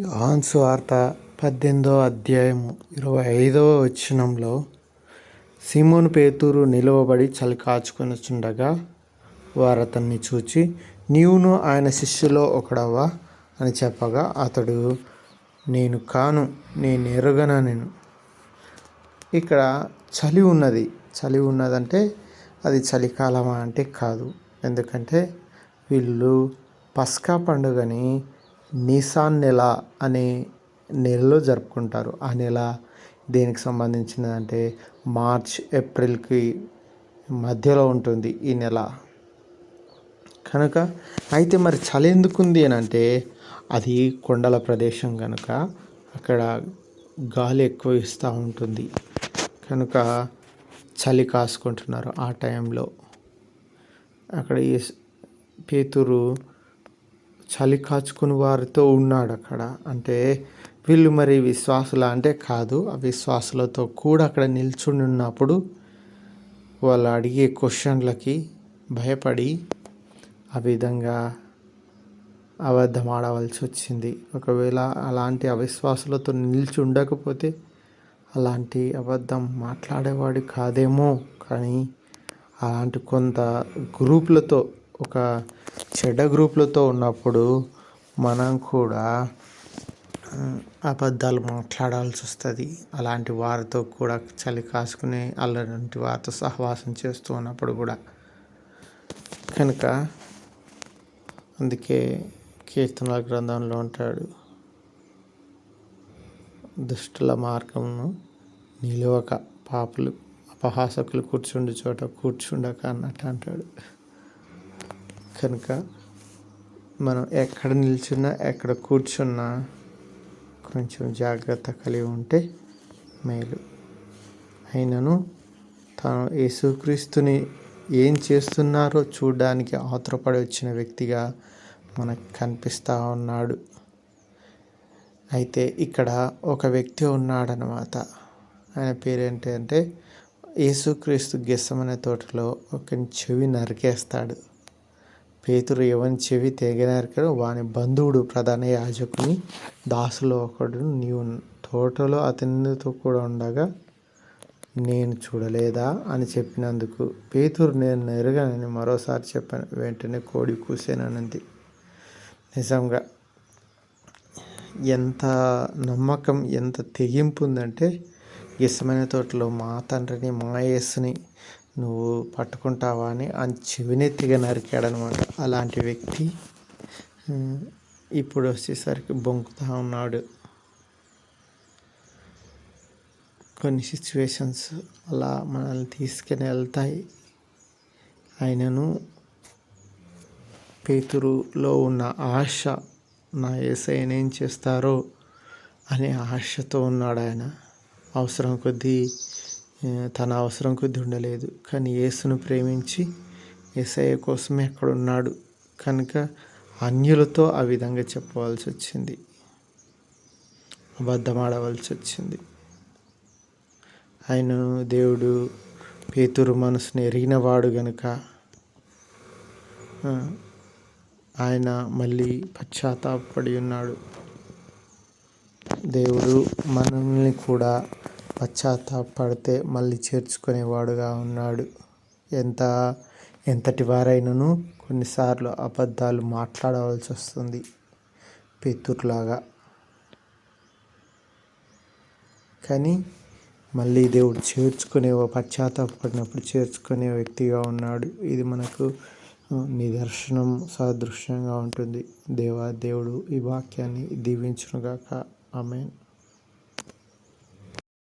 యోహాను సువార్త 18వ అధ్యాయము 25వ వచనంలో, సీమోను పేతురు నిలువబడి చలి కాచుకొనుచుండగా వారు అతన్ని చూచి, నీవును ఆయన శిష్యులో ఒకడవా అని చెప్పగా అతడు, నేను కాను, నేను ఎరుగనెను. ఇక్కడ చలి ఉన్నదంటే అది చలికాలమా అంటే కాదు. ఎందుకంటే వీళ్ళు పస్కా పండుగని నీసాన్ నెల అనే నెలలో జరుపుకుంటారు. ఆ నెల దేనికి సంబంధించినదంటే మార్చ్ ఏప్రిల్కి మధ్యలో ఉంటుంది ఈ నెల కనుక. అయితే మరి చలి ఎందుకుంది అని అంటే, అది కొండల ప్రదేశం కనుక అక్కడ గాలి ఎక్కువ ఇస్తూ ఉంటుంది కనుక చలి కాసుకుంటున్నారు ఆ టైంలో. అక్కడ పేతురు చలి కాచుకుని వారితో ఉన్నాడు అక్కడ. అంటే వీళ్ళు మరి విశ్వాసులా అంటే కాదు. ఆ విశ్వాసులతో కూడా అక్కడ నిల్చుని ఉన్నప్పుడు వాళ్ళు అడిగే క్వశ్చన్లకి భయపడి ఆ విధంగా అబద్ధం ఆడవలసి వచ్చింది. ఒకవేళ అలాంటి అవిశ్వాసులతో నిలిచి ఉండకపోతే అలాంటి అబద్ధం మాట్లాడేవాడు కాదేమో. కానీ అలాంటి కొంత గ్రూపులతో, ఒక చెడ్డ గ్రూపులతో ఉన్నప్పుడు మనం కూడా అబద్ధాలు మాట్లాడాల్సి వస్తుంది. అలాంటి వారితో కూడా చలి కాసుకుని అలాంటి వారితో సహవాసం చేస్తూ ఉన్నప్పుడు కూడా. కనుక అందుకే కీర్తనల గ్రంథంలో ఉంటాడు, దుష్టుల మార్గమును నిలువక పాపులు అపహాసకులు కూర్చుండే చోట కూర్చుండక అన్నట్టు అంటాడు. కనుక మనం ఎక్కడ నిల్చున్నా, ఎక్కడ కూర్చున్నా కొంచెం జాగ్రత్త కలిగి ఉంటే మేలు. అయినను తాను యేసుక్రీస్తుని ఏం చేస్తున్నారో చూడడానికి ఆతురపడి వచ్చిన వ్యక్తిగా మనకు కనిపిస్తూ ఉన్నాడు. అయితే ఇక్కడ ఒక వ్యక్తి ఉన్నాడనమాట. ఆయన పేరేంటి అంటే, యేసుక్రీస్తు గెత్సెమనే తోటలో ఒకని చెవి నరికేస్తాడు. పేతురు ఎవని చెవి తెగ నరికాడో వాని బంధువుడు ప్రధాన యాజకుని దాసులో ఒకడు, నీవు తోటలో అతనితో కూడా ఉండగా నేను చూడలేదా అని చెప్పినందుకు పేతురు, నేను ఎరుగనని మరోసారి చెప్పాను. వెంటనే కోడి కూసేనన్నది. నిజంగా ఎంత నమ్మకం, ఎంత తెగింపు ఉందంటే, గెత్సెమనే తోటలో మా తండ్రిని, మా యేసుని నువ్వు పట్టుకుంటావా అని చెవినెత్తిగా నరికాడనమాట. అలాంటి వ్యక్తి ఇప్పుడు వచ్చేసరికి బొంకుతూ ఉన్నాడు. కొన్ని సిచ్యువేషన్స్ అలా మనల్ని తీసుకుని వెళ్తాయి. ఆయనను పేతురులో ఉన్న ఆశ, నా యేసయ్య ఏం చేస్తారో అనే ఆశతో ఉన్నాడు ఆయన. తన అవసరం కొద్దీ ఉండలేదు, కానీ యేసును ప్రేమించి యేసయ్య కోసమే అక్కడ ఉన్నాడు కనుక అన్యులతో ఆ విధంగా చెప్పవలసి వచ్చింది, అబద్ధం ఆడవలసి వచ్చింది. ఆయనను దేవుడు పేతురు మనసును ఎరిగినవాడు గనుక ఆయన మళ్ళీ పశ్చాత్తాపడి ఉన్నాడు. దేవుడు మనల్ని కూడా పశ్చాత్తాపడితే మళ్ళీ చేర్చుకునేవాడుగా ఉన్నాడు. ఎంతటి వారైనను కొన్నిసార్లు అబద్ధాలు మాట్లాడవలసి వస్తుంది పేతురులాగా. కానీ మళ్ళీ దేవుడు పశ్చాత్తాపడినప్పుడు చేర్చుకునే వ్యక్తిగా ఉన్నాడు. ఇది మనకు నిదర్శనం, సాదృశ్యంగా ఉంటుంది. దేవుడు ఈ వాక్యాన్ని దీవించునుగాక. ఆమేన్.